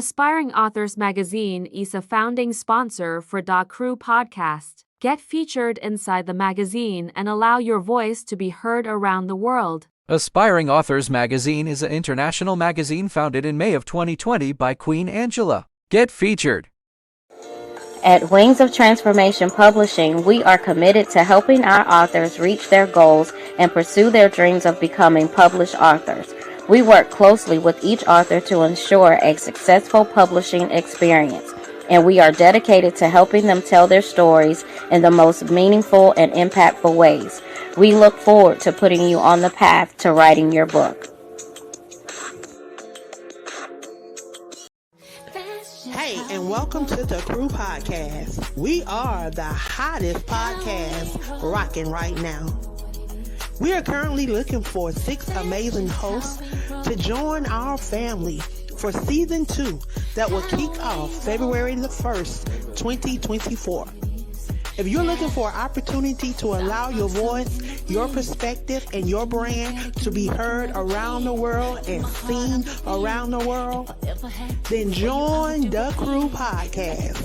Aspiring Authors Magazine is a founding sponsor for Da Crew podcast. Get featured inside the magazine and allow your voice to be heard around the world. Aspiring Authors Magazine is an international magazine founded in May of 2020 by Queen Angela. Get featured. At Wings of Transformation Publishing, we are committed to helping our authors reach their goals and pursue their dreams of becoming published authors. We work closely with each author to ensure a successful publishing experience, and we are dedicated to helping them tell their stories in the most meaningful and impactful ways. We look forward to putting you on the path to writing your book. Hey, and welcome to the Crew Podcast. We are the hottest podcast rocking right now. We are currently looking for 6 amazing hosts to join our family for season 2 that will kick off February the 1st, 2024. If you're looking for an opportunity to allow your voice, your perspective, and your brand to be heard around the world and seen around the world, then join the Crew Podcast.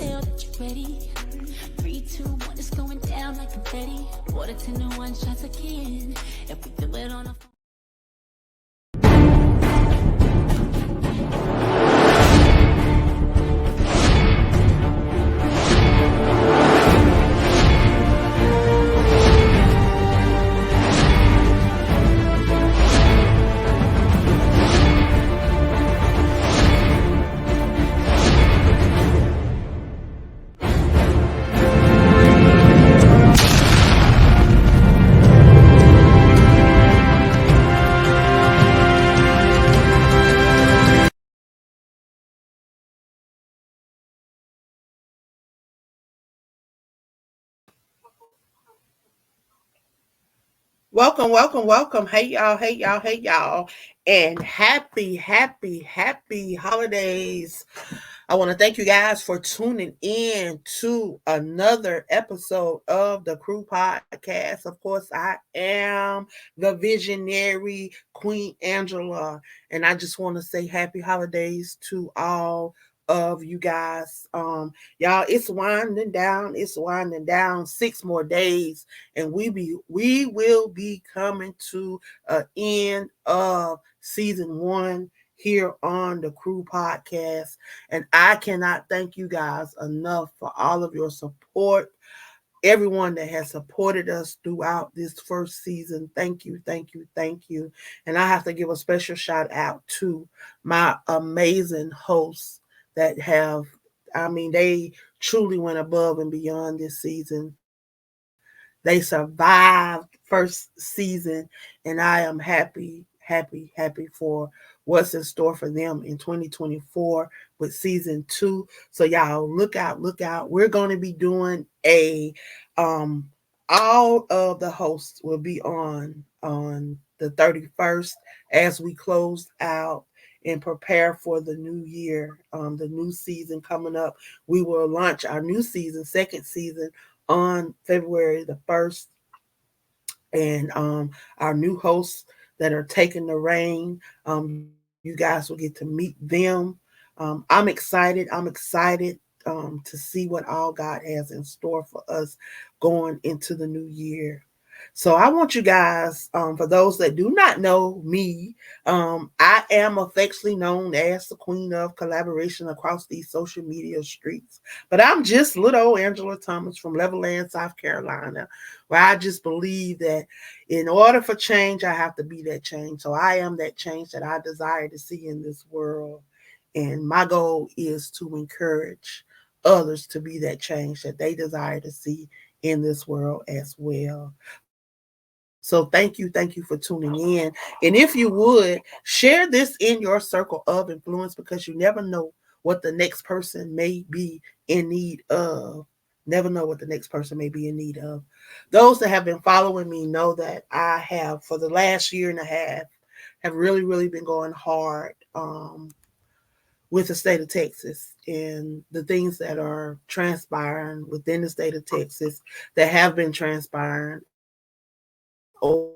3, 2, 1, it's going down like confetti. Water to no one shots again. If we do it on a Welcome. Hey, y'all. And happy holidays. I want to thank you guys for tuning in to another episode of the Crew Podcast. Of course, I am the visionary Queen Angela, and I just want to say happy holidays to all of you guys. Y'all, it's winding down 6 more days, and we will be coming to an end of season 1 here on the Crew Podcast. And I cannot thank you guys enough for all of your support. Everyone that has supported us throughout this first season, thank you. And I have to give a special shout out to my amazing hosts that they truly went above and beyond this season. They survived first season, and I am happy for what's in store for them in 2024 with season 2. So y'all look out. We're going to be doing all of the hosts will be on the 31st as we close out and prepare for the new year, the new season coming up. We will launch our new season, second season, on February the 1st. And our new hosts that are taking the reign, you guys will get to meet them. I'm excited to see what all God has in store for us going into the new year. So I want you guys, for those that do not know me, I am affectionately known as the Queen of Collaboration across these social media streets. But I'm just little old Angela Thomas from Levelland, South Carolina, where I just believe that in order for change, I have to be that change. So I am that change that I desire to see in this world. And my goal is to encourage others to be that change that they desire to see in this world as well. So thank you for tuning in. And if you would, share this in your circle of influence, because you never know what the next person may be in need of. Those that have been following me know that I have, for the last year and a half, have really been going hard with the state of Texas and the things that are transpiring within the state of Texas that have been transpiring over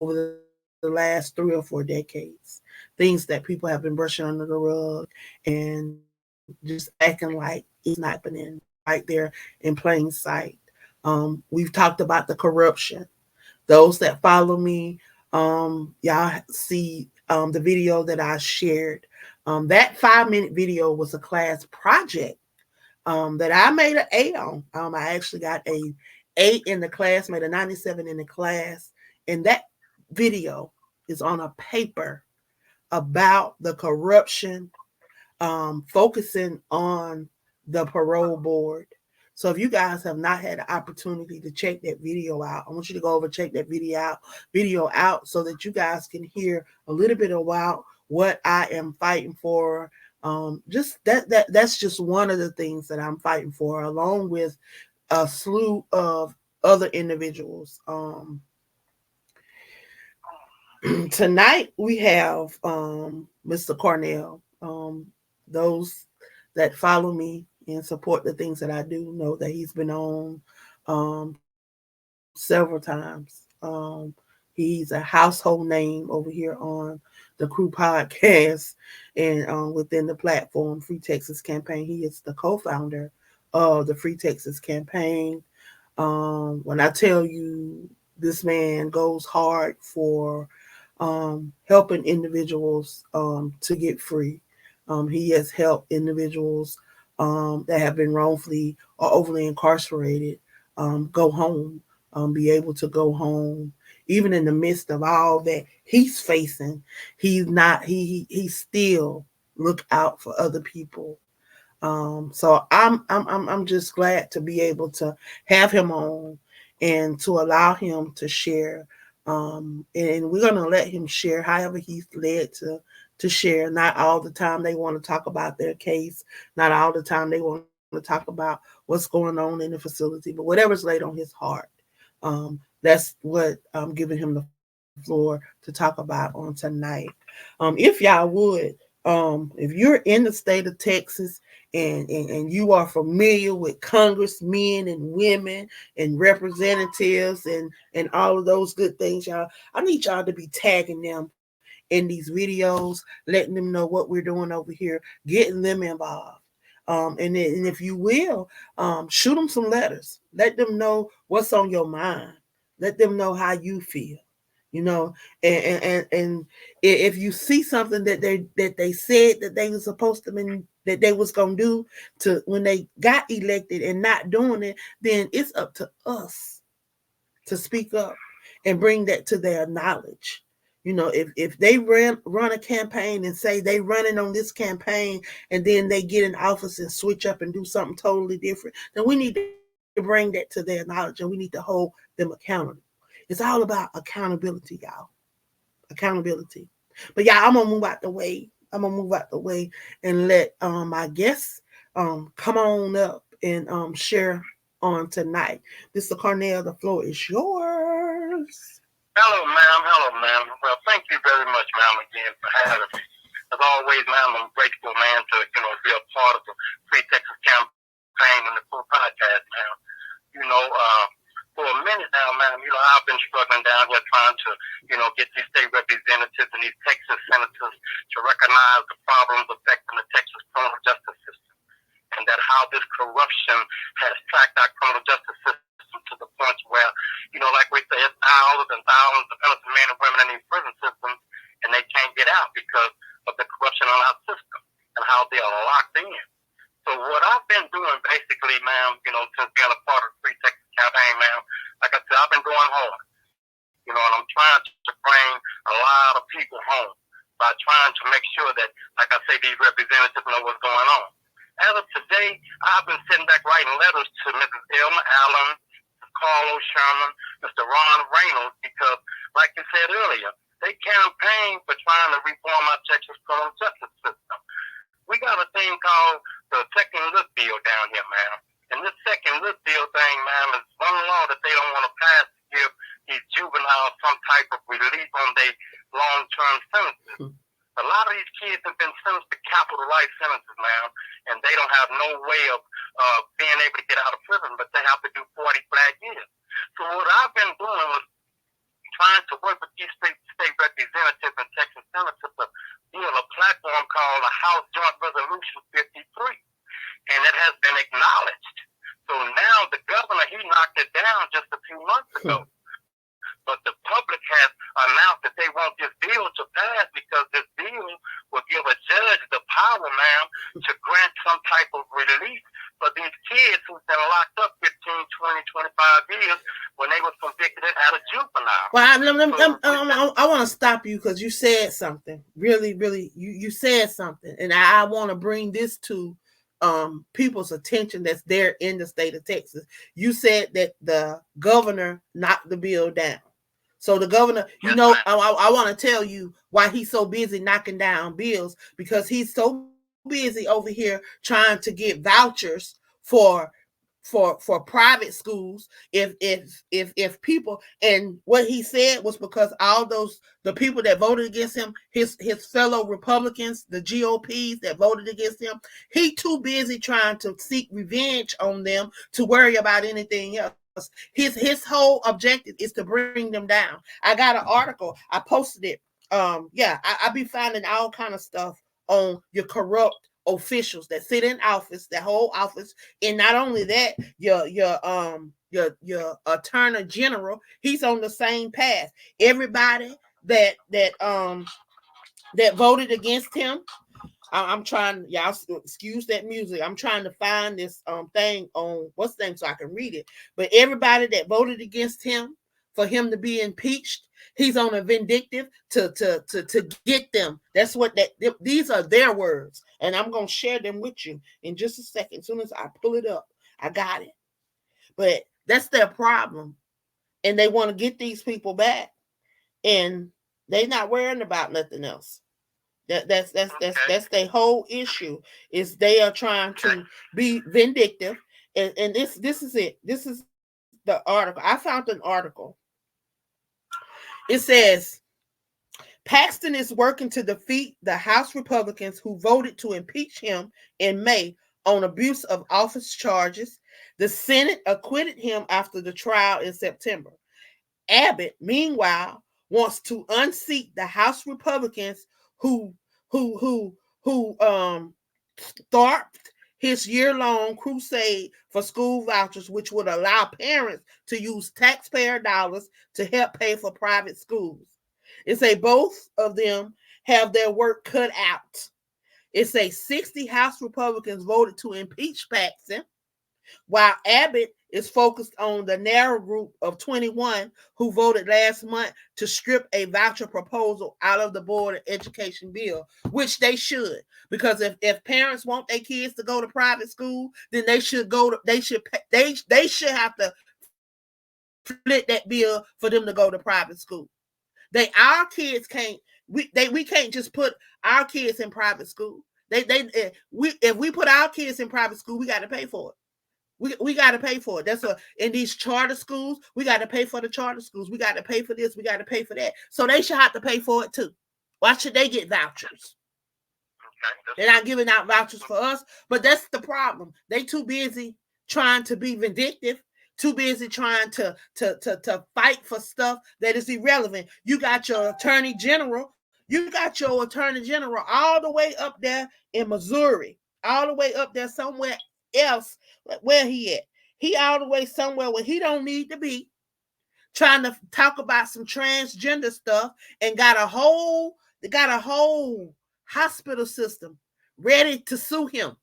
the the last 3 or 4 decades. Things that people have been brushing under the rug and just acting like it's not happening right there in plain sight. We've talked about the corruption. Those that follow me, y'all see the video that I shared. That 5-minute video was a class project that I made an A on. I actually got a 8 in the class, made a 97 in the class, and that video is on a paper about the corruption, focusing on the parole board. So if you guys have not had the opportunity to check that video out, I want you to go over check that video out so that you guys can hear a little bit about what I am fighting for. Just that's just one of the things that I'm fighting for, along with a slew of other individuals. Tonight we have Mr. Cornell. Those that follow me and support the things that I do know that he's been on several times. He's a household name over here on the Crew podcast and within the platform Free Texas Campaign. He is the co-founder of the Free Texas Campaign. When I tell you this man goes hard for helping individuals to get free. He has helped individuals that have been wrongfully or overly incarcerated go home, be able to go home, even in the midst of all that he's facing. He still look out for other people. So I'm just glad to be able to have him on and to allow him to share. And we're gonna let him share however he's led to share. Not all the time they want to talk about their case. Not all the time they want to talk about what's going on in the facility, but whatever's laid on his heart. That's what I'm giving him the floor to talk about on tonight. If y'all would, if you're in the state of Texas and you are familiar with congressmen and women and representatives and all of those good things, y'all, I need y'all to be tagging them in these videos, letting them know what we're doing over here, getting them involved. And if you will, shoot them some letters. Let them know what's on your mind. Let them know how you feel. And if you see something that they said that they were supposed to be, that they was gonna do to when they got elected and not doing it, then it's up to us to speak up and bring that to their knowledge. If they run a campaign and say they running on this campaign and then they get in office and switch up and do something totally different, then we need to bring that to their knowledge and we need to hold them accountable. It's all about accountability, y'all. Accountability. But yeah, I'm gonna move out the way. And let my guests come on up and share on tonight. Mr. Cornell, the floor is yours. Hello, ma'am. Well, thank you very much, ma'am, again for having me. As always, ma'am, I'm grateful, man, to be a part of the Free Texas Campaign and the full podcast, ma'am. For a minute now, ma'am, I've been struggling down here trying to, get these state representatives and these Texas senators to recognize the problems affecting the Texas criminal justice system and that how this corruption has tracked our criminal justice system to the point where, like we say, it's thousands and thousands of innocent men and women in these prison systems and they can't get out because of the corruption on our system and how they are locked in. So what I've been doing basically, ma'am, since being a part of the Free Texas Campaign, ma'am, like I said, I've been going hard, and I'm trying to bring a lot of people home by trying to make sure that, like I say, these representatives know what's going on. As of today, I've been sitting back writing letters to Mrs. Elma Allen, Carlo Sherman, Mr. Ron Reynolds, because, like you said earlier, they campaign for trying to reform our Texas criminal justice system. We got a thing called the second look deal down here, ma'am. And this second look deal thing, ma'am, is one law that they don't want to pass to give these juveniles some type of relief on their long-term sentences. A lot of these kids have been sentenced to capital life sentences, ma'am, and they don't have no way of being able to get out of prison, but they have to do 40 flat years. So what I've been doing was trying to work with these state representatives Representatives and Texas Senators to build a platform called the House Joint Resolution 53, and it has been acknowledged. So now the governor, he knocked it down just a few months ago. But the public has announced that they want this bill to pass because this bill will give a judge the power, ma'am, to grant some type of relief for these kids who've been locked up 15, 20, 25 years when they were convicted out of juvenile. Well, I want to stop you because you said something. Really, you said something. And I want to bring this to people's attention that's there in the state of Texas. You said that the governor knocked the bill down. So the governor, you know, I want to tell you why he's so busy knocking down bills, because he's so busy over here trying to get vouchers for private schools. If people, and what he said was because all the people that voted against him, his fellow Republicans, the GOPs that voted against him, he too busy trying to seek revenge on them to worry about anything else. His whole objective is to bring them down. I got an article, I posted it. I be finding all kind of stuff on your corrupt officials that sit in office, that whole office. And not only that, your attorney general, he's on the same path. Everybody that voted against him, I'm trying, y'all excuse that music. I'm trying to find this thing on what's the name so I can read it. But everybody that voted against him for him to be impeached, he's on a vindictive to get them. That's what these are their words. And I'm gonna share them with you in just a second. As soon as I pull it up, I got it. But that's their problem. And they want to get these people back. And they're not worrying about nothing else. That's their whole issue, is they are trying to be vindictive. And this is it. This is the article. I found an article. It says Paxton is working to defeat the House Republicans who voted to impeach him in May on abuse of office charges. The Senate acquitted him after the trial in September. Abbott, meanwhile, wants to unseat the House Republicans who thwarted his year-long crusade for school vouchers, which would allow parents to use taxpayer dollars to help pay for private schools. It say both of them have their work cut out. It say 60 House Republicans voted to impeach Paxton, while Abbott is focused on the narrow group of 21 who voted last month to strip a voucher proposal out of the Board of Education bill, which they should, because if parents want their kids to go to private school, then they should have to split that bill for them to go to private school. Our kids can't. We can't just put our kids in private school. If we put our kids in private school, we got to pay for it. We got to pay for it. In these charter schools, we got to pay for the charter schools. We got to pay for this. We got to pay for that. So they should have to pay for it too. Why should they get vouchers? They're not giving out vouchers for us, but that's the problem. They too busy trying to be vindictive, too busy trying to fight for stuff that is irrelevant. You got your attorney general all the way up there in Missouri, all the way up there somewhere else. Where he at? He all the way somewhere where he don't need to be, trying to talk about some transgender stuff, and got a whole hospital system ready to sue him.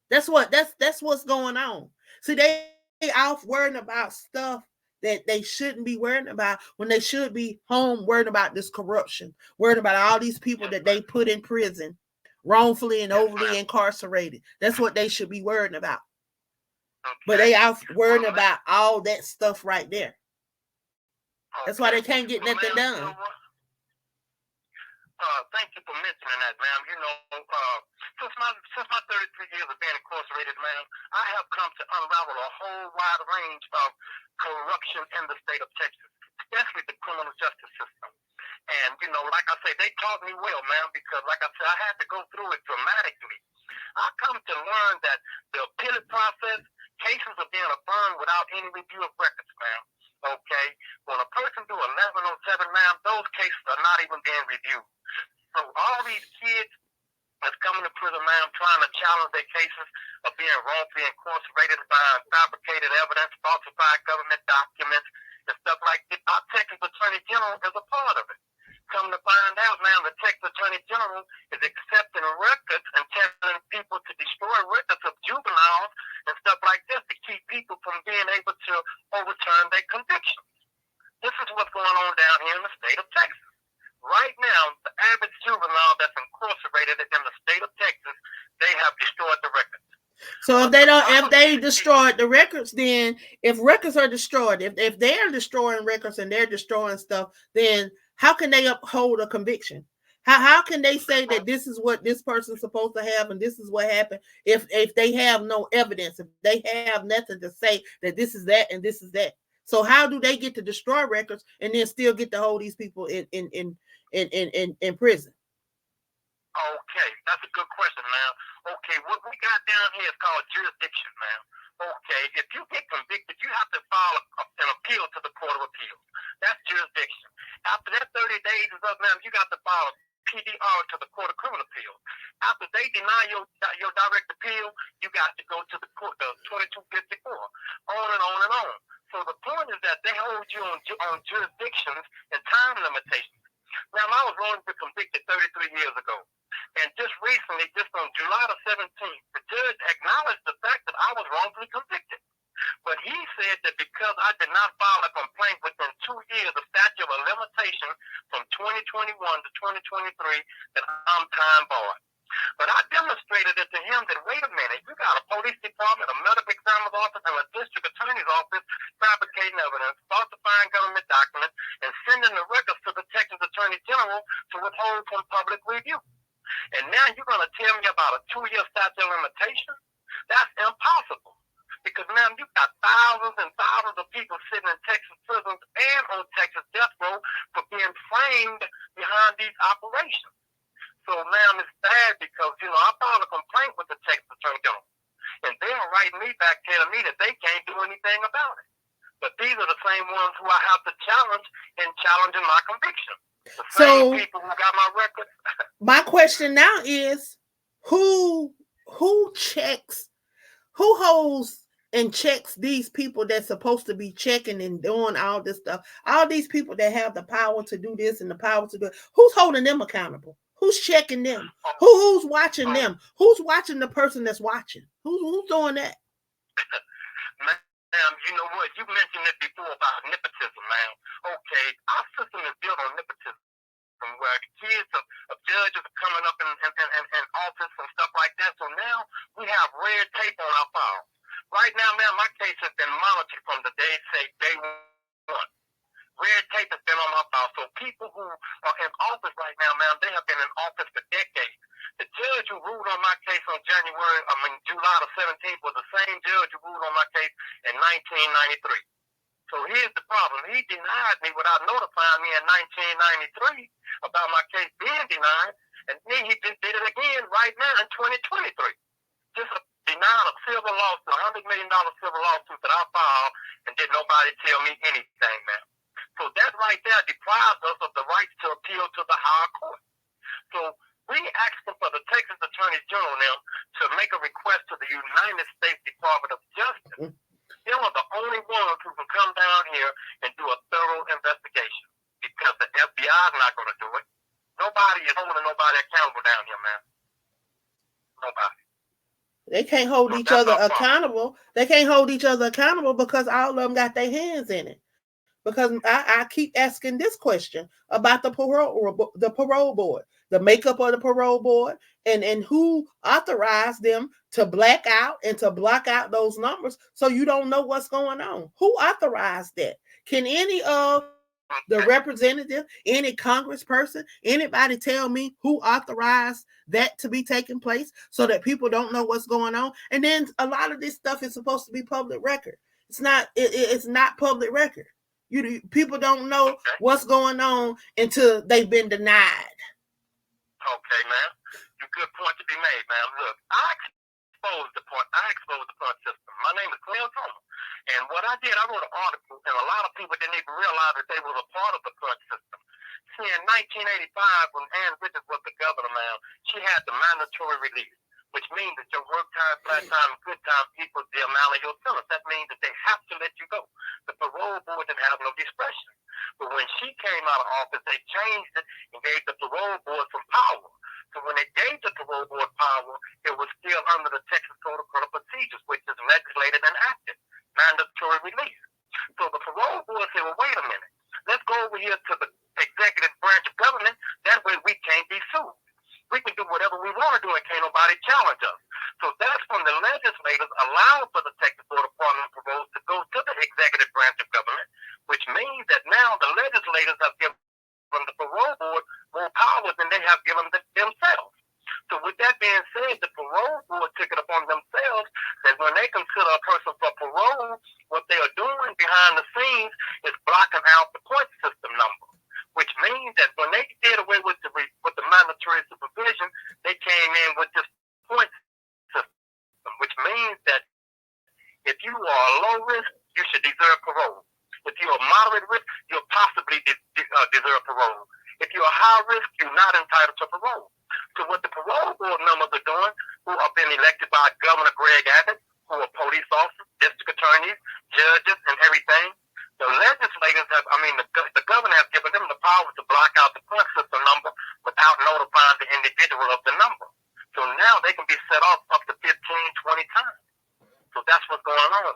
That's what's going on. See, they off worrying about stuff that they shouldn't be worrying about, when they should be home worrying about this corruption, worrying about all these people that they put in prison wrongfully and overly incarcerated. That's what they should be worrying about. But they out worrying about all that stuff right there. That's why they can't get nothing done. Thank you for mentioning that, ma'am. You know, since my 33 years of being incarcerated, ma'am, I have come to unravel a whole wide range of corruption in the state of Texas, especially the criminal justice system. And, you know, like I say, they taught me well, ma'am, because, like I said, I had to go through it dramatically. I come to learn that the appellate process, cases are being affirmed without any review of records, ma'am. Okay? When a person do 1107, ma'am, those cases are not even being reviewed. So all these kids that's coming to prison, ma'am, trying to challenge their cases of being wrongfully incarcerated by fabricated evidence, falsified government documents, and stuff like that. Our Texas Attorney General is a part of it. Come to find out, ma'am, the Texas Attorney General is accepting records and telling people to destroy records of juveniles and stuff like this to keep people from being able to overturn their convictions. This is what's going on down here in the state of Texas. Right now, the average juvenile that's incarcerated in the state of Texas, they have destroyed the records. So if they destroyed the records, then if records are destroyed, if they're destroying records and they're destroying stuff, then how can they uphold a conviction? How can they say that this is what this person's supposed to have and this is what happened if they have no evidence, if they have nothing to say that this is that and this is that? So how do they get to destroy records and then still get to hold these people in prison? Okay, that's a good question, ma'am. Okay, what we got down here is called jurisdiction, ma'am. Okay, if you get convicted, you have to file an appeal to the Court of Appeals. That's jurisdiction. After that 30 days is up, ma'am, you got to file a PDR to the Court of Criminal Appeals. After they deny your direct appeal, you got to go to the court, the 2254, on and on and on. So the point is that they hold you on jurisdictions and time limitations. Now, I was wrongfully convicted 33 years ago. And just recently, just on July the 17th, the judge acknowledged the fact that I was wrongfully convicted. But he said that because I did not file a complaint within 2 years of statute of limitation from 2021 to 2023, that I'm time barred. But I demonstrated it to him that, wait a minute, you got a police department, a medical examiner's office, and a district attorney's office fabricating evidence, falsifying government documents, and sending the records to the Texas Attorney General to withhold from public review. And now you're going to tell me about a 2-year statute of limitation? That's impossible. Because now you've got thousands and thousands of people sitting in Texas prisons and on Texas death row for being framed behind these operations. So, ma'am, it's bad because, I filed a complaint with the Texas Attorney General. And they're writing me back telling me that they can't do anything about it. But these are the same ones who I have to challenge in challenging my conviction. The same people who got my record. My question now is, who checks, who holds and checks these people that's supposed to be checking and doing all this stuff? All these people that have the power to do this and the power to do it, who's holding them accountable? Who's checking them? Who's watching them? Who's watching the person that's watching? Who's doing that? Ma'am, you know what? You mentioned it before about nepotism, ma'am. Okay, our system is built on nepotism, where the kids of judges are coming up in office and stuff like that. So now we have red tape on our files. Right now, ma'am, my case has been monitored from the day one. Red tape has been on my file. So people who are in office right now, ma'am, they have been in office for decades. The judge who ruled on my case on July the 17th was the same judge who ruled on my case in 1993. So here's the problem. He denied me without notifying me in 1993 about my case being denied, and then he just did it again right now in 2023. Just a denial of civil lawsuit, $100 million civil lawsuit that I filed, and did nobody tell me anything, ma'am. So that right there deprives us of the rights to appeal to the higher court. So we asked for the Texas Attorney General now to make a request to the United States Department of Justice. They are the only ones who can come down here and do a thorough investigation, because the FBI is not going to do it. Nobody is holding nobody accountable down here, man. Nobody. They can't hold each other accountable. They can't hold each other accountable because all of them got their hands in it. Because I keep asking this question about the parole board, the makeup of the parole board, and who authorized them to black out and to block out those numbers so you don't know what's going on. Who authorized that? Can any of the representative, any congressperson, anybody tell me who authorized that to be taking place so that people don't know what's going on? And then a lot of this stuff is supposed to be public record. It's not. It's not public record. People don't know what's going on until they've been denied. Okay, ma'am. Good point to be made, ma'am. Look, I exposed the point system. My name is Cleo Thomas. And what I did, I wrote an article, and a lot of people didn't even realize that they was a part of the punch system. See, in 1985, when Ann Richards was the governor, man, she had the mandatory release, which means that your work time, flat time, and good time equals the amount of your sentence. That means that they have to let you go. The parole board didn't have no discretion. But when she came out of office, they changed it and gave the parole board some power. So when they gave the parole board power, it was still under the Texas Code of Criminal Procedures, which is legislated and acted, mandatory release. So the parole board said, well, wait a minute. Let's go over here to the executive branch of government. That way we can't be sued. We can do whatever we want to do and can't nobody challenge us. So that's when the legislators allowed for the Texas Board of Parole and Parole to go to the executive branch of government, which means that now the legislators have given the parole board more power than they have given themselves. So with that being said, the parole board took it upon themselves that when they consider a person for parole, what they are doing behind the scenes is blocking out the point system number, which means that when they did away with the mandatory supervision, they came in with this point system, which means that if you are low risk, you should deserve parole. If you're a moderate risk, you'll possibly deserve parole. If you're a high risk, you're not entitled to parole. So what the parole board members are doing, who have been elected by Governor Greg Abbott, who are police officers, district attorneys, judges, and everything, the legislators have, the governor has given them the power to block out the point system number without notifying the individual of the number. So now they can be set off up to 15, 20 times. So that's what's going on.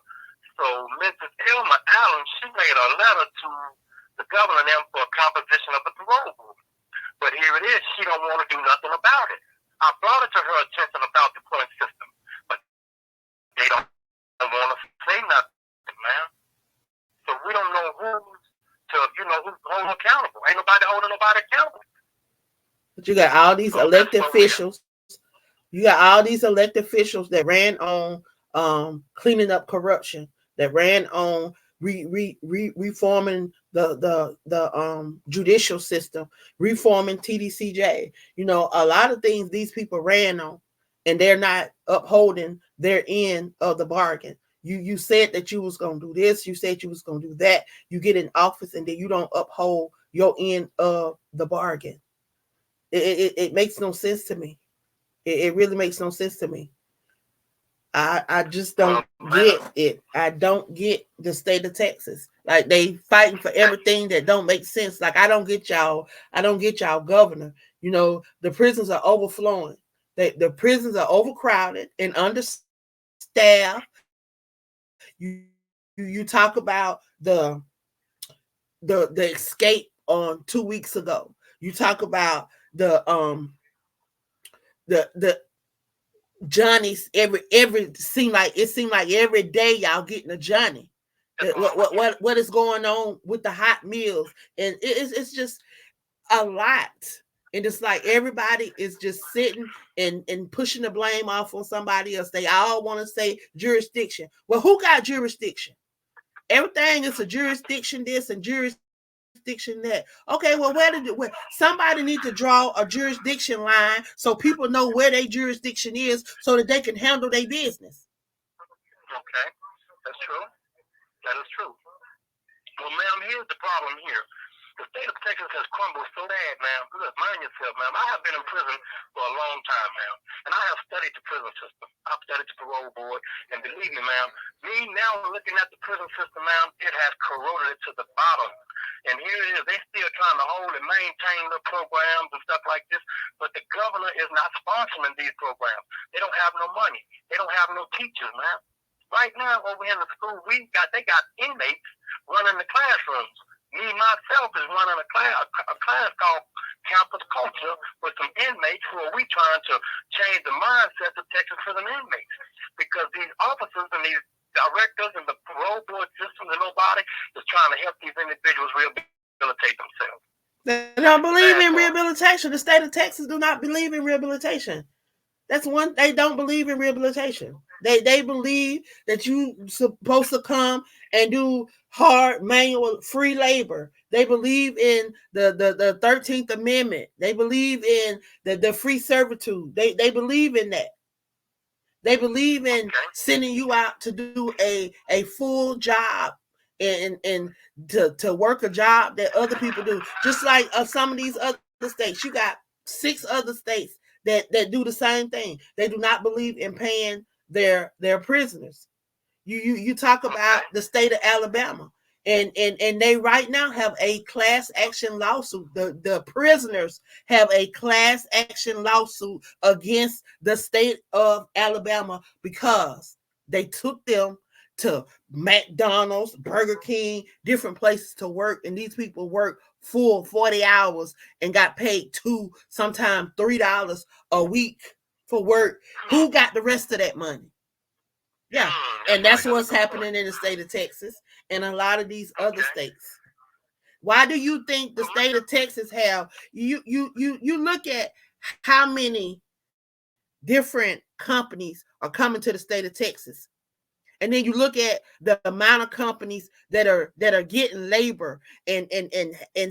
So Mrs. Elma Allen, she made a letter to the governor and them for a composition of the parole board. But here it is, she don't want to do nothing about it. I brought it to her attention about the point system, but they don't want to say nothing, man. So we don't know who's holding accountable. Ain't nobody holding nobody accountable. But you got all these elected officials. You got all these elected officials that ran on cleaning up corruption, that ran on reforming the judicial system, reforming TDCJ. A lot of things these people ran on, and they're not upholding their end of the bargain. You said that you was going to do this. You said you was going to do that. You get in office and then you don't uphold your end of the bargain. It makes no sense to me. It really makes no sense to me. I just don't get it. I don't get the state of Texas. Like, they fighting for everything that don't make sense. Like, I don't get y'all governor. The prisons are overflowing. The prisons are overcrowded and understaffed. You talk about the escape on 2 weeks ago. You talk about the Johnny's it seemed like every day y'all getting a Johnny. What is going on with the hot meals? And it's just a lot. And it's like everybody is just sitting and pushing the blame off on somebody else. They all want to say jurisdiction. Well, who got jurisdiction? Everything is a jurisdiction this and jurisdiction that. Okay, well, where somebody need to draw a jurisdiction line so people know where their jurisdiction is so that they can handle their business. Okay, that's true. That is true. Well, ma'am, here's the problem here. The state of Texas has crumbled so bad, ma'am. Because mind yourself, ma'am, I have been in prison for a long time, ma'am. And I have studied the prison system. I've studied the parole board. And believe me, ma'am, me now looking at the prison system, ma'am, it has corroded it to the bottom. And here it is. They still trying to hold and maintain the programs and stuff like this. But the governor is not sponsoring these programs. They don't have no money. They don't have no teachers, ma'am. Right now, over here in the school, they got inmates running the classrooms. Me, myself, is running a class called Campus Culture with some inmates who are we trying to change the mindset of Texas prison inmates. Because these officers and these directors and the parole board system and nobody is trying to help these individuals rehabilitate themselves. They don't believe in rehabilitation. The state of Texas do not believe in rehabilitation. That's one. They don't believe in rehabilitation. They believe that you supposed to come and do hard manual free labor. They believe in the 13th Amendment. They believe in the free servitude. They believe in that. They believe in sending you out to do a full job and to work a job that other people do. Just like some of these other states, you got 6 other states that do the same thing. They do not believe in paying their prisoners. You talk about the state of Alabama. And they right now have a class action lawsuit. The prisoners have a class action lawsuit against the state of Alabama because they took them to McDonald's, Burger King, different places to work, and these people work full 40 hours and got paid $2, sometimes $3 a week for work. Who got the rest of that money? Yeah, and that's what's happening in the state of Texas and a lot of these other states. Why do you think the state of Texas have you look at how many different companies are coming to the state of Texas? And then you look at the amount of companies that are getting labor and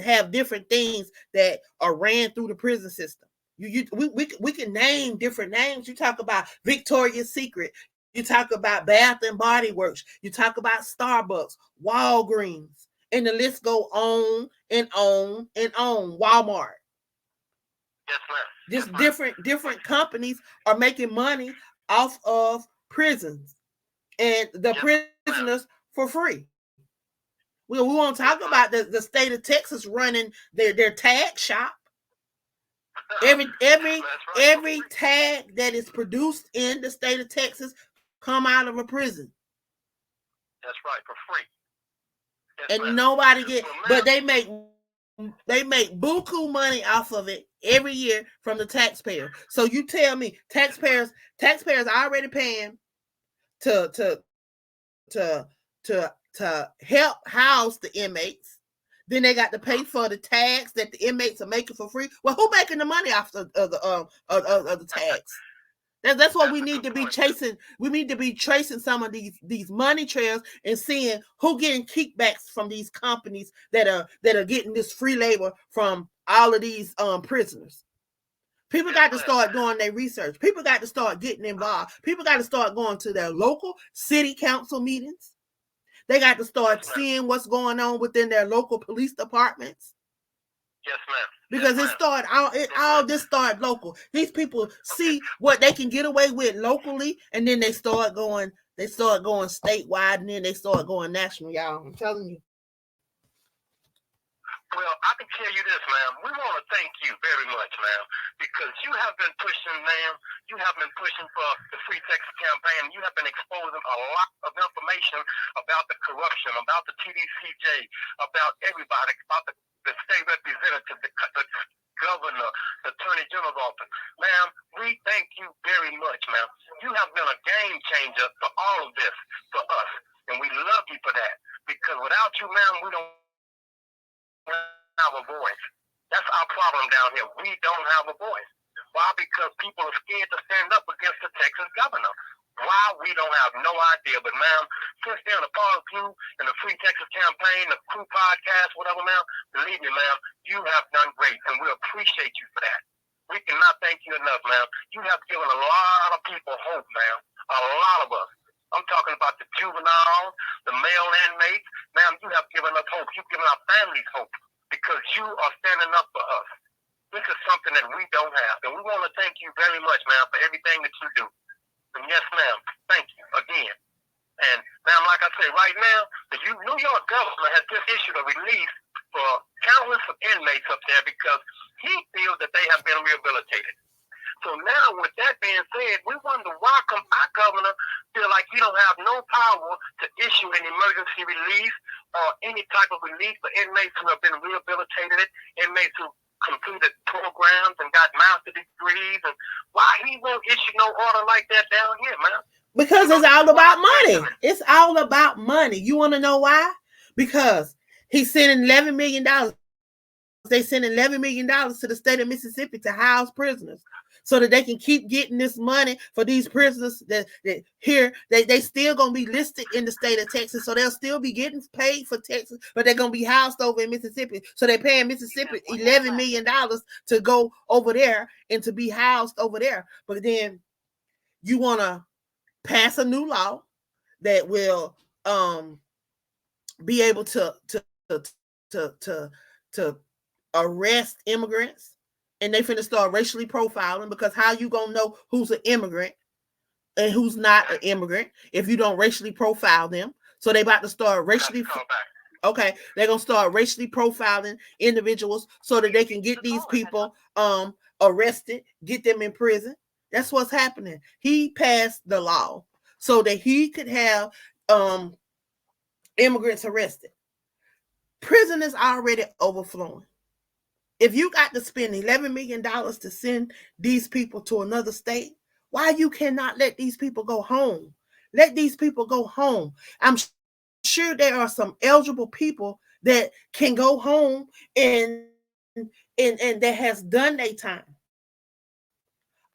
have different things that are ran through the prison system. We can name different names. You talk about Victoria's Secret. You talk about Bath and Body Works. You talk about Starbucks, Walgreens, and the list go on and on and on. Walmart. Yes, ma'am. Just different companies are making money off of prisons and the prisoners for free. We won't talk about the state of Texas running their tag shop. Every tag that is produced in the state of Texas come out of a prison. That's right, for free. Yes, and ma'am. Nobody get, but they make buku money off of it every year from the taxpayer. So you tell me, taxpayers already paying to help house the inmates. Then they got to pay for the tax that the inmates are making for free. Well, who making the money off of the tax? That's what we need to be chasing. We need to be tracing some of these money trails and seeing who getting kickbacks from these companies that are getting this free labor from all of these prisoners. People got to start doing their research. People got to start getting involved. People got to start going to their local city council meetings. They got to start seeing what's going on within their local police departments. Yes, ma'am. Because it all just started local. These people see what they can get away with locally, and then they start going statewide, and then they start going national, y'all. I'm telling you. Well, I can tell you this, ma'am. We want to thank you very much, ma'am, because you have been pushing, ma'am. You have been pushing for the Free Texas campaign. You have been exposing a lot of information about the corruption, about the TDCJ, about everybody, about the state representative, the governor, the attorney general's office. Ma'am, we thank you very much, ma'am. You have been a game changer for all of this, for us, and we love you for that, because without you, ma'am, we don't have a voice. That's our problem down here. We don't have a voice. Why? Because people are scared to stand up against the Texas governor. Why? We don't have no idea. But, ma'am, since then, a part of you and the Free Texas campaign, the Crew podcast, whatever, ma'am, believe me, ma'am, you have done great, and we appreciate you for that. We cannot thank you enough, ma'am. You have given a lot of people hope, ma'am. A lot of us. I'm talking about the juveniles, the male inmates. Ma'am, you have given us hope. You've given our families hope because you are standing up for us. This is something that we don't have. And we want to thank you very much, ma'am, for everything that you do. And yes, ma'am, thank you again. And, ma'am, like I say, right now, the New York governor has just issued a release for countless of inmates up there because he feels that they have been rehabilitated. So now, with that being said, we wonder why our governor feel like he don't have no power to issue an emergency release or any type of release for inmates who have been rehabilitated, inmates who completed programs and got master degrees, and why he won't issue no order like that down here, man? Because it's all about money. It's all about money. You want to know why? Because he's sending $11 million. They send $11 million to the state of Mississippi to house prisoners so that they can keep getting this money for these prisoners that here. They still going to be listed in the state of Texas, so they'll still be getting paid for Texas, but they're going to be housed over in Mississippi. So they're paying Mississippi $11 million to go over there and to be housed over there. But then you want to pass a new law that will be able to arrest immigrants, and they finna start racially profiling, because how you gonna know who's an immigrant and who's not an immigrant if you don't racially profile them? So they about to start racially. Okay, they're gonna start racially profiling individuals so that they can get these people arrested, get them in prison. That's what's happening. He passed the law so that he could have immigrants arrested. Prison is already overflowing. If you got to spend $11 million to send these people to another state, why you cannot let these people go home? Let these people go home. I'm sure there are some eligible people that can go home and that has done their time.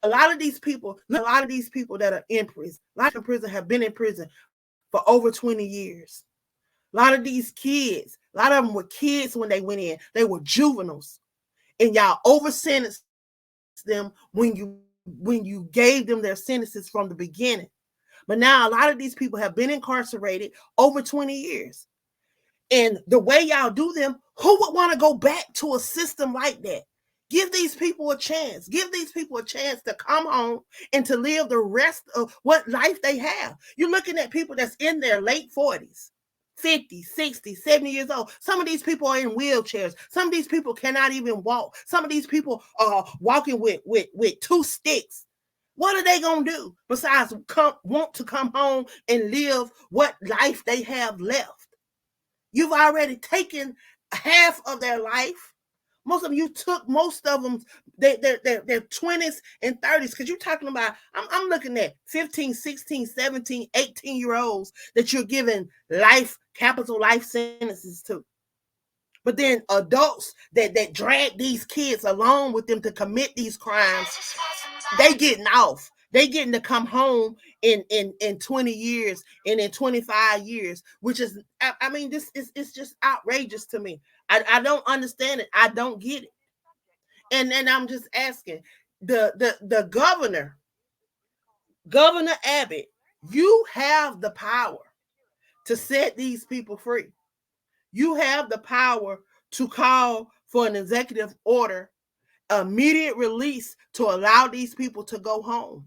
A lot of these people that are in prison, a lot of prison have been in prison for over 20 years. A lot of these kids, a lot of them were kids when they went in. They were juveniles. And y'all over sentenced them when you gave them their sentences from the beginning. But now a lot of these people have been incarcerated over 20 years. And the way y'all do them, who would want to go back to a system like that? Give these people a chance. Give these people a chance to come home and to live the rest of what life they have. You're looking at people that's in their late 40s. 50, 60, 70 years old. Some of these people are in wheelchairs. Some of these people cannot even walk. Some of these people are walking with 2 sticks. What are they going to do besides want to come home and live what life they have left? You've already taken half of their life. Most of them, you took most of them, their 20s and 30s, because you're talking about, I'm looking at 15, 16, 17, 18-year-olds that you're giving capital life sentences to. But then adults that drag these kids along with them to commit these crimes, they getting off. They getting to come home in 20 years and in 25 years, which is, I mean, it's just outrageous to me. I don't understand it. I don't get it. And I'm just asking the Governor Abbott, you have the power to set these people free. You have the power to call for an executive order, immediate release, to allow these people to go home.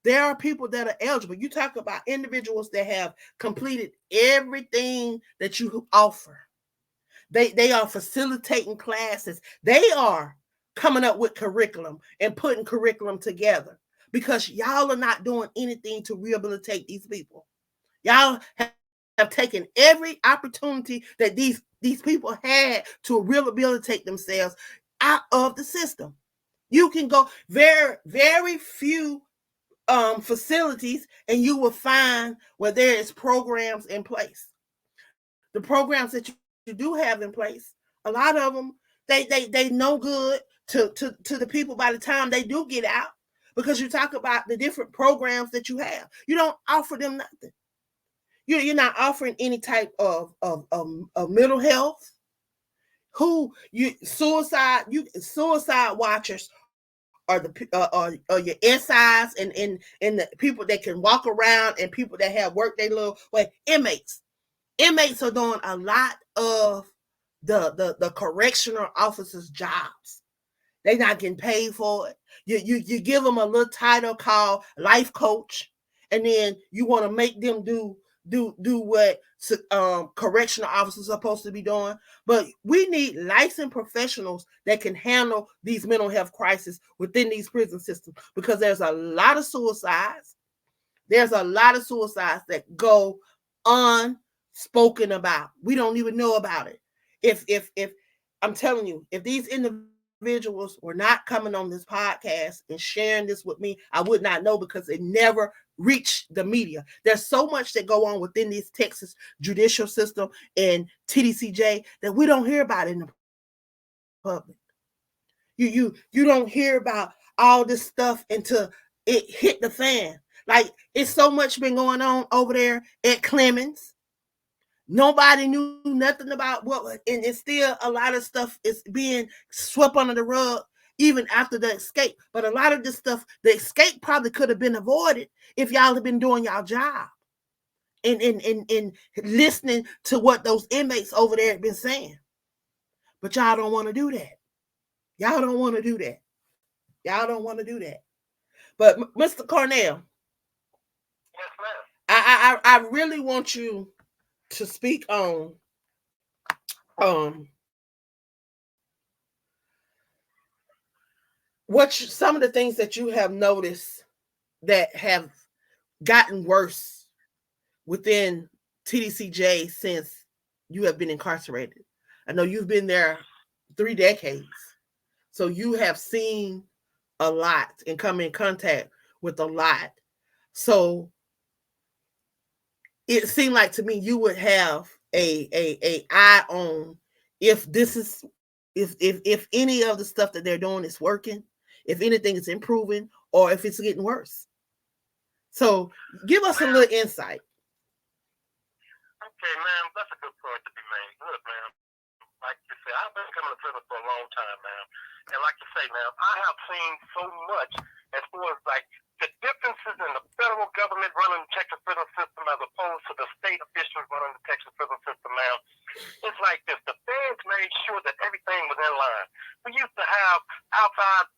There are people that are eligible. You talk about individuals that have completed everything that you offer. They are facilitating classes. They are coming up with curriculum and putting curriculum together, because y'all are not doing anything to rehabilitate these people. Y'all have taken every opportunity that these people had to rehabilitate themselves out of the system. You can go very, very few facilities and you will find where there is programs in place. The programs that you do have in place, a lot of them, they no good to the people by the time they do get out, because you talk about the different programs that you have. You don't offer them nothing. You're not offering any type of mental health. Suicide watchers are your SIs and the people that can walk around, and people that have worked their little way. Inmates are doing a lot of the correctional officers' jobs. They're not getting paid for it. You give them a little title called life coach, and then you want to make them do what correctional officers are supposed to be doing. But we need licensed professionals that can handle these mental health crises within these prison systems, because there's a lot of suicides. There's a lot of suicides that go unspoken about. We don't even know about it. If I'm telling you, if these individuals were not coming on this podcast and sharing this with me, I would not know, because it never reached the media. There's so much that go on within this Texas judicial system and TDCJ that we don't hear about in the public. You don't hear about all this stuff until it hit the fan. Like, it's so much been going on over there at Clemens. Nobody knew nothing about what, and still a lot of stuff is being swept under the rug even after the escape. But a lot of this stuff, the escape probably could have been avoided if y'all had been doing y'all job and listening to what those inmates over there had been saying. But y'all don't want to do that. Y'all don't want to do that. Y'all don't want to do that. But Mr. Cornell, Yes, ma'am. I really want you to speak on some of the things that you have noticed that have gotten worse within TDCJ since you have been incarcerated. I know you've been there 3 decades, so you have seen a lot and come in contact with a lot. So it seemed like to me you would have a eye on if this is if any of the stuff that they're doing is working, if anything is improving, or if it's getting worse. So give us a little insight. Okay, ma'am, that's a good point to be made. Look, ma'am, like you said, I've been coming to prison for a long time, ma'am. And like you say, ma'am, I have seen so much as far as like the differences in the federal government running the Texas prison system as opposed to the state officials running the Texas prison system, ma'am. It's like this. The feds made sure that everything was in line. We used to have outside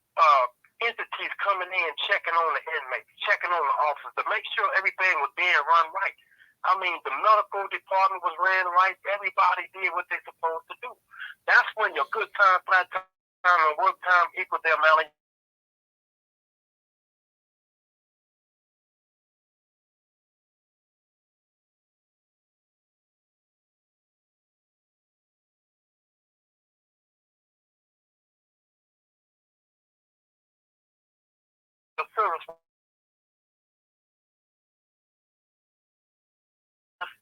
entities coming in, checking on the inmates, checking on the officers to make sure everything was being run right. I mean, the medical department was ran right. Everybody did what they're supposed to do. That's when your good time, flat time, and work time equal their amount of service.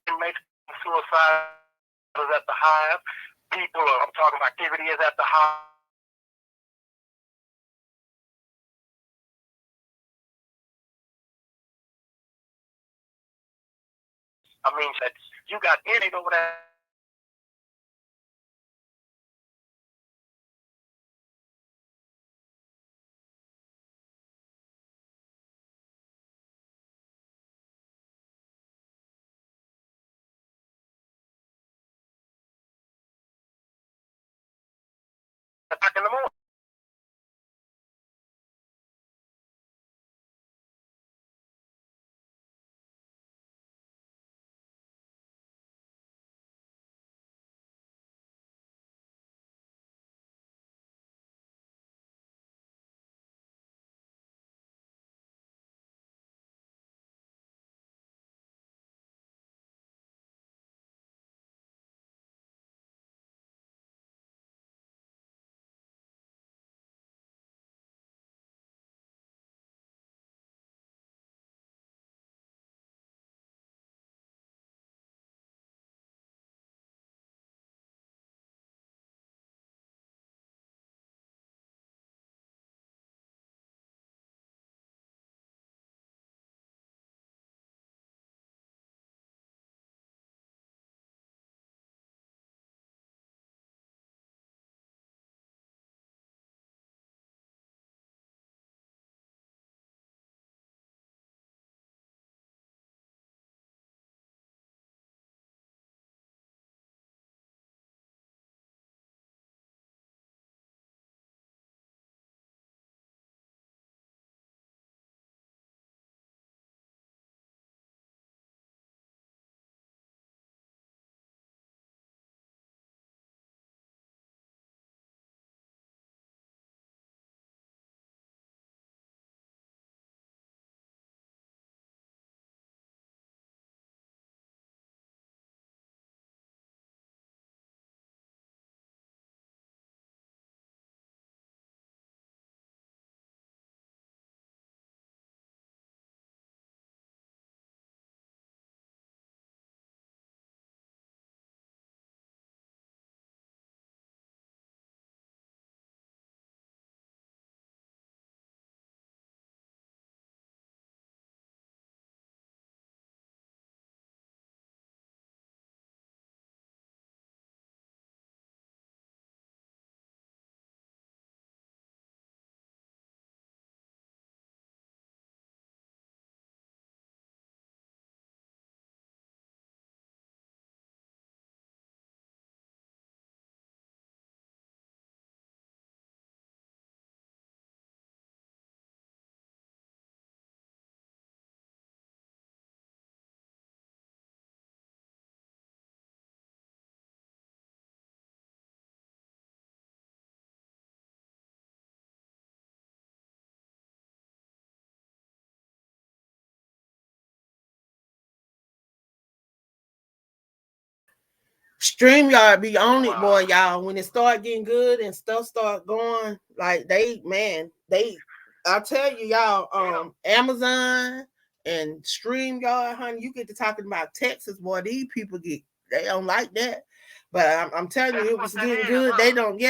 Inmates suicide is at the highest. People, I'm talking about activity is at the highest. I mean, you got any over there back in the morning. StreamYard be on it, boy, y'all. When it start getting good and stuff start going, like I tell you, y'all, Amazon and StreamYard, honey, you get to talking about Texas, boy. They don't like that. But I'm telling you, it was getting good. They don't,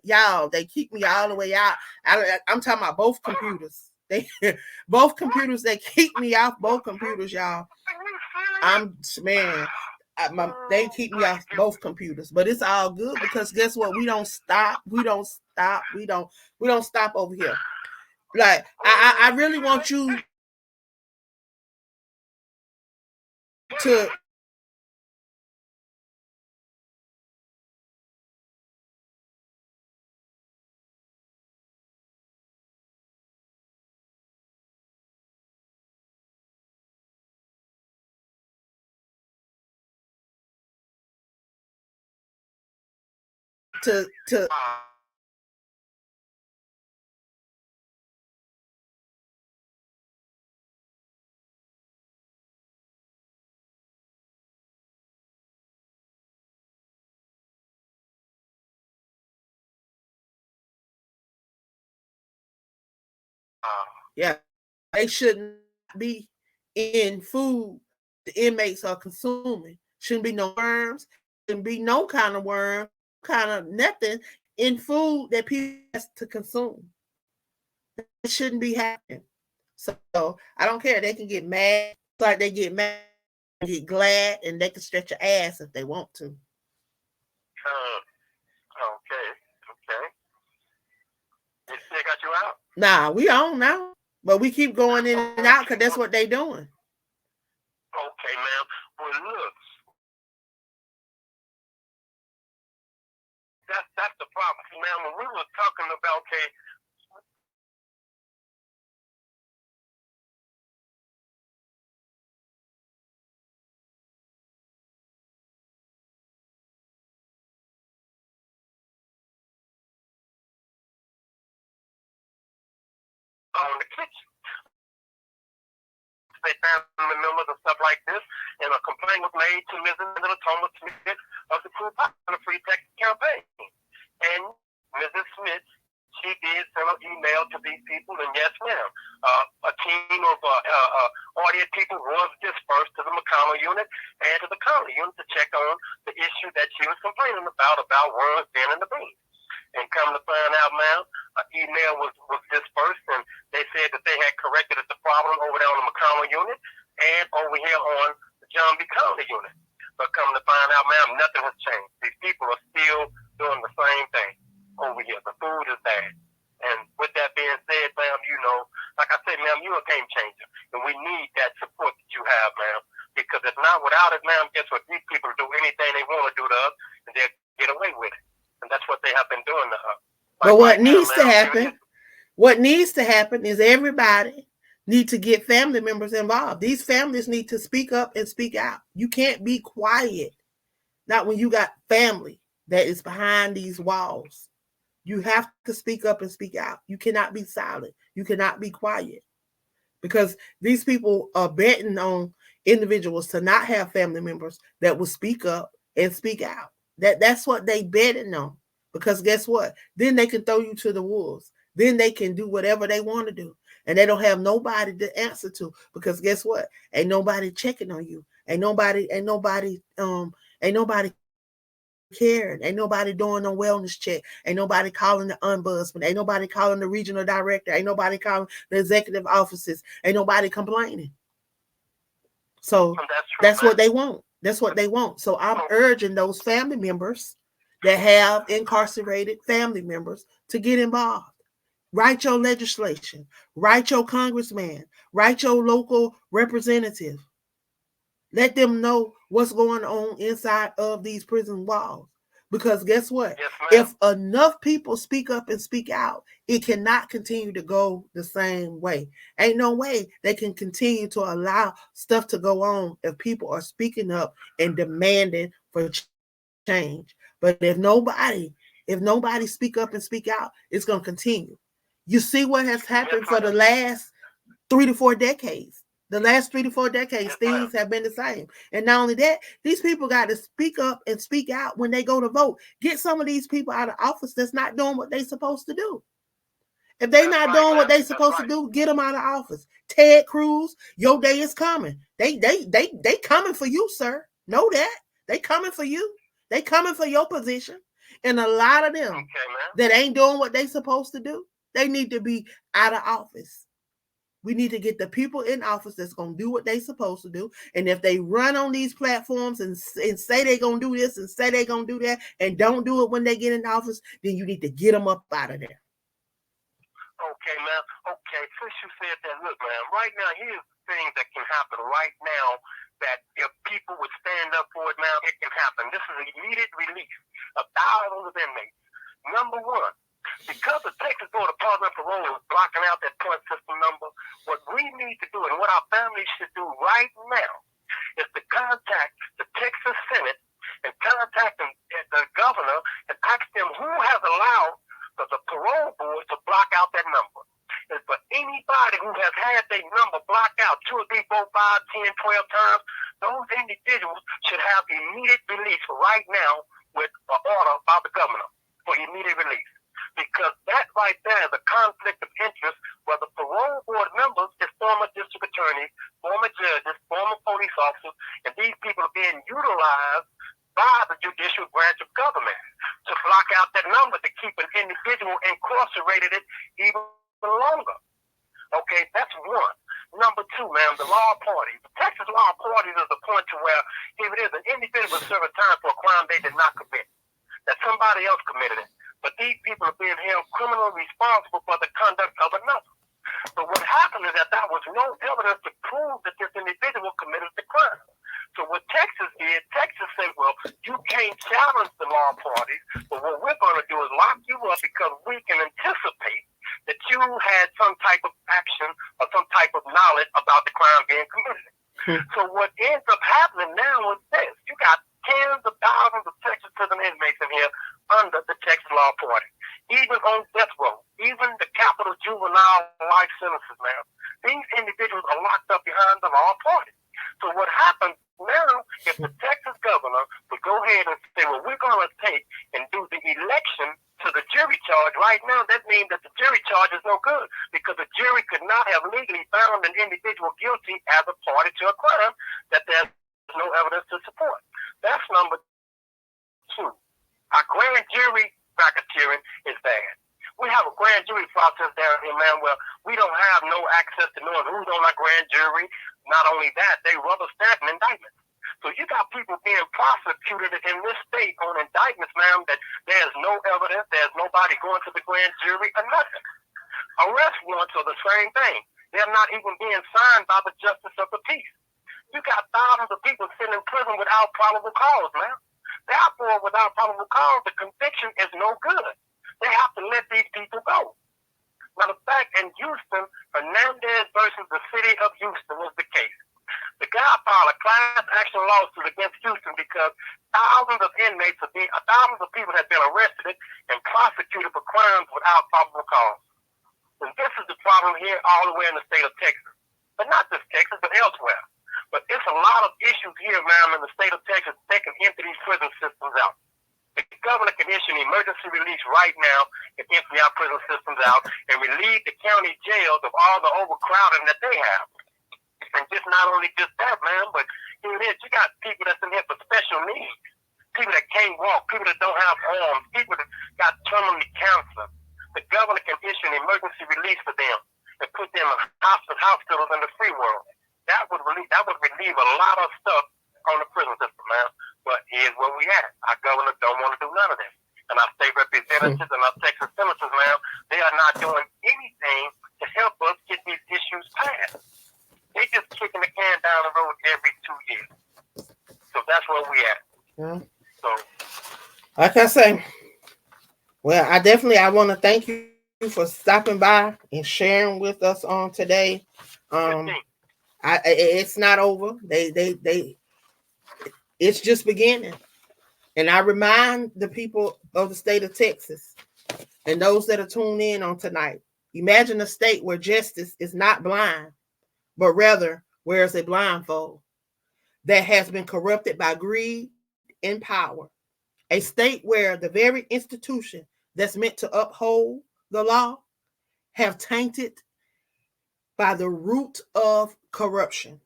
y'all. They keep me all the way out. I'm talking about both computers. Both computers. They keep me off both computers, y'all. They keep me off both computers, but it's all good because guess what? We don't stop over here. Like I really want you to yeah, they shouldn't be in food the inmates are consuming. Shouldn't be no worms, shouldn't be no kind of worm, kind of nothing in food that people has to consume. It shouldn't be happening. So I don't care. They can get mad, like they get mad, get glad, and they can stretch your ass if they want to. Okay. They still got you out? Nah, we on now. But we keep going in and out because that's what they doing. Okay, ma'am. Well, look. That's the problem. See, ma'am, when we were talking about, okay, on the kitchen. They family members and stuff like this, and a complaint was made to Mrs. Thomas Smith of the Free Texas campaign. And Mrs. Smith, she did send an email to these people, and yes, ma'am, a team of audience people was dispersed to the McConnell unit and to the Conley unit to check on the issue that she was complaining about worms being in the beans. And come to find out, ma'am, an email was dispersed, and they said that they had corrected the problem over there on the McConnell unit and over here on the John B. Conley unit. But come to find out, ma'am, nothing has changed. These people are still doing the same thing over here. The food is bad. And with that being said, ma'am, you know, like I said, ma'am, you're a game changer. And we need that support that you have, ma'am. Because if not, without it, ma'am, guess what? These people do anything they want to do to us, and they'll get away with it. And that's what they have been doing to her. But what needs to happen is everybody need to get family members involved. These families need to speak up and speak out. You can't be quiet. Not when you got family that is behind these walls. You have to speak up and speak out. You cannot be silent. You cannot be quiet. Because these people are betting on individuals to not have family members that will speak up and speak out. That's what they betting on. Because guess what? Then they can throw you to the wolves. Then they can do whatever they want to do. And they don't have nobody to answer to. Because guess what? Ain't nobody checking on you. Ain't nobody caring. Ain't nobody doing no wellness check. Ain't nobody calling the ombudsman. Ain't nobody calling the regional director. Ain't nobody calling the executive offices. Ain't nobody complaining. So that's what they want. That's what they want. So I'm urging those family members that have incarcerated family members to get involved. Write your legislation. Write your congressman. Write your local representative. Let them know what's going on inside of these prison walls. Because guess what? If enough people speak up and speak out, it cannot continue to go the same way. Ain't no way they can continue to allow stuff to go on if people are speaking up and demanding for change. But if nobody speak up and speak out, it's going to continue. You see what has happened for the last 3 to 4 decades. The last 3 to 4 decades, things have been the same. And not only that, these people got to speak up and speak out when they go to vote. Get some of these people out of office that's not doing what they're supposed to do. If they're not doing what they're supposed to do, get them out of office. Ted Cruz, your day is coming. They coming for you, sir. Know that. They coming for you. They coming for your position. And a lot of them that ain't doing what they supposed to do, they need to be out of office. We need to get the people in office that's going to do what they're supposed to do. And if they run on these platforms and say they're going to do this and say they're going to do that and don't do it when they get in office, then you need to get them up out of there. Okay, man. Okay, since you said that, look, man, right now, here's things that can happen right now that if people would stand up for it now, it can happen. This is an immediate release of thousands of inmates. Number one, because the Texas Board of Parole is blocking out that point system number, what we need to do and what our families should do right now is to contact the Texas Senate and contact the governor and ask them who has allowed the parole board to block out that number. And for anybody who has had their number blocked out 2 or 3, 4, 5, 10, 12 times, those individuals should have immediate release right now with an order by the governor for immediate release. Because that right there is a conflict of interest where the parole board members is former district attorneys, former judges, former police officers, and these people are being utilized by the judicial branch of government to block out that number to keep an individual incarcerated even longer. Okay, that's one. Number two, ma'am, the law party. The Texas law party is a point to where if it is an individual serving time for a crime they did not commit, that somebody else committed it. But these people are being held criminally responsible for the conduct of another. But what happened is that there was no evidence to prove that this individual committed the crime. So what Texas did, Texas said, well, you can't challenge the law parties, but what we're going to do is lock you up because we can anticipate that you had some type of action or some type of knowledge about the crime being committed. So what ends up happening now is this. You got tens of thousands of Texas prison inmates in here under the Texas law party. Even on death row, even the capital juvenile life sentences now. These individuals are locked up behind the law party. So what happens now, if the Texas governor would go ahead and say, well, we're going to take and do the election to the jury charge right now, that means that the jury charge is no good because the jury could not have legally found an individual guilty as a party to a crime that there's no evidence to support. That's number two. Our grand jury racketeering is bad. We have a grand jury process down here, man, where we don't have no access to knowing who's on our grand jury. Not only that, they rubber stamp indictments. So you got people being prosecuted in this state on indictments, man, that there's no evidence, there's nobody going to the grand jury or nothing. Arrest warrants are the same thing. They're not even being signed by the justice of the peace. You got thousands of people sitting in prison without probable cause, man. Therefore, without probable cause, the conviction is no good. They have to let these people go. Matter of fact, in Houston, Hernandez versus the city of Houston was the case. The guy filed a class action lawsuit against Houston because thousands of people had been arrested and prosecuted for crimes without probable cause. And this is the problem here all the way in the state of Texas. But not just Texas, but elsewhere. But it's a lot of issues here, ma'am, in the state of Texas that can empty these prison systems out. The governor can issue an emergency release right now and empty our prison systems out and relieve the county jails of all the overcrowding that they have. And just not only just that, man, but here it is. You got people that's in here for special needs. People that can't walk, people that don't have arms, people that got terminally cancer. The governor can issue an emergency release for them and put them in hospitals in the free world. That would relieve a lot of stuff on the prison system, man. But here's where we at. Our governor don't want to do none of this. And our state representatives and our Texas senators, man, they are not doing anything to help us get these issues passed. They just kicking the can down the road every 2 years. So that's where we at. Yeah. So, like I say, well, I want to thank you for stopping by and sharing with us on today. It's not over. It's just beginning. And I remind the people of the state of Texas and those that are tuned in on tonight, imagine a state where justice is not blind, but rather wears a blindfold, that has been corrupted by greed and power. A state where the very institution that's meant to uphold the law have tainted by the root of corruption.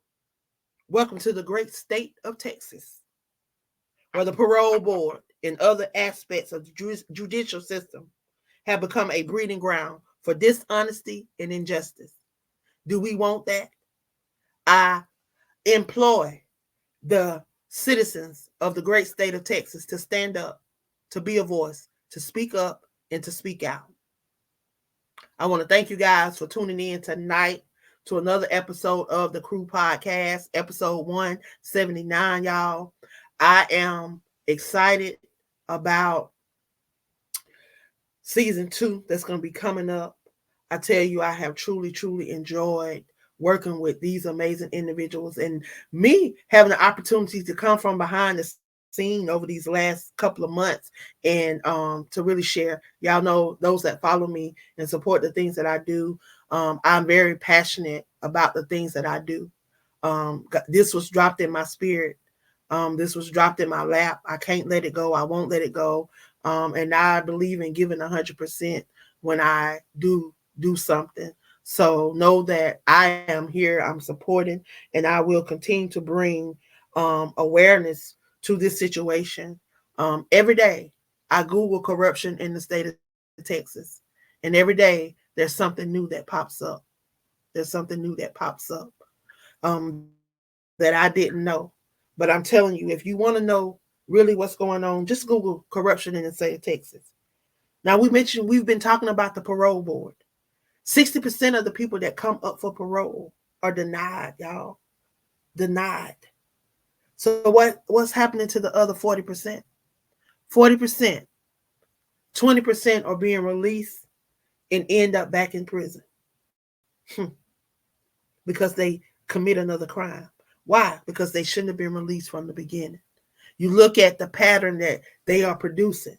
Welcome to the great state of Texas, where the parole board and other aspects of the judicial system have become a breeding ground for dishonesty and injustice. Do we want that? I employ the citizens of the great state of Texas to stand up, to be a voice, to speak up, and to speak out. I want to thank you guys for tuning in tonight to another episode of the Crew Podcast, episode 179, y'all. I am excited about season 2 that's going to be coming up. I tell you, I have truly, truly enjoyed working with these amazing individuals, and me having the opportunity to come from behind the scene over these last couple of months and to really share. Y'all know, those that follow me and support the things that I do, I'm very passionate about the things that I do. This was dropped in my spirit. This was dropped in my lap. I can't let it go. I won't let it go. And I believe in giving 100% when I do something. So know that I am here, I'm supporting, and I will continue to bring awareness to this situation. Every day I Google corruption in the state of Texas, and every day there's something new that pops up. There's something new that pops up that I didn't know. But I'm telling you, if you want to know really what's going on, just Google corruption in the state of Texas. Now, we've been talking about the parole board. 60% of the people that come up for parole are denied, y'all. Denied. So what's happening to the other 40%? 40%, 20% are being released and end up back in prison because they commit another crime. Why? Because they shouldn't have been released from the beginning. You look at the pattern that they are producing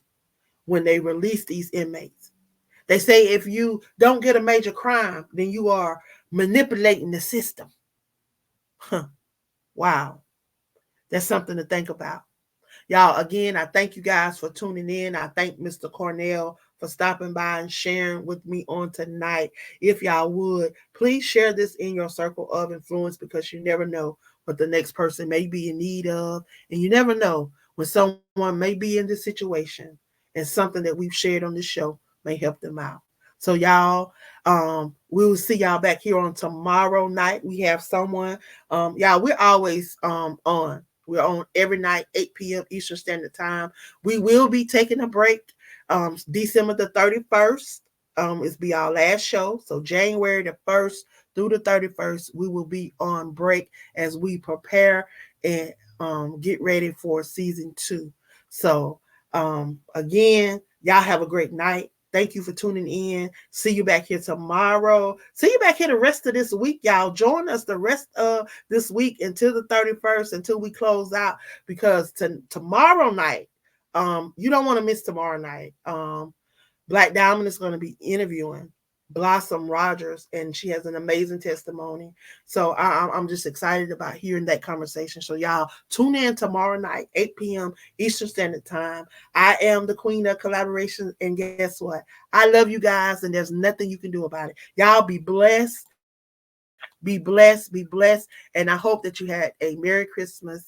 when they release these inmates. They say if you don't get a major crime, then you are manipulating the system. Wow. That's something to think about. Y'all, again, I thank you guys for tuning in. I thank Mr. Cornell for stopping by and sharing with me on tonight. If y'all would, please share this in your circle of influence, because you never know what the next person may be in need of. And you never know when someone may be in this situation and something that we've shared on this show may help them out. So y'all, we will see y'all back here on tomorrow night. We have someone, y'all, we're always on. We're on every night, 8 p.m. Eastern Standard Time. We will be taking a break. December the 31st is be our last show. So January the 1st through the 31st, we will be on break as we prepare and get ready for season 2. So again, y'all have a great night. Thank you for tuning in. See you back here tomorrow. See you back here the rest of this week, y'all. Join us the rest of this week until the 31st, until we close out, because tomorrow night, you don't want to miss tomorrow night. Black Diamond is going to be interviewing Blossom Rogers, and she has an amazing testimony. So I'm just excited about hearing that conversation. So y'all tune in tomorrow night, 8 p.m. Eastern Standard Time. I am the queen of collaboration, and guess what? I love you guys, and there's nothing you can do about it. Y'all be blessed. Be blessed, be blessed. And I hope that you had a Merry Christmas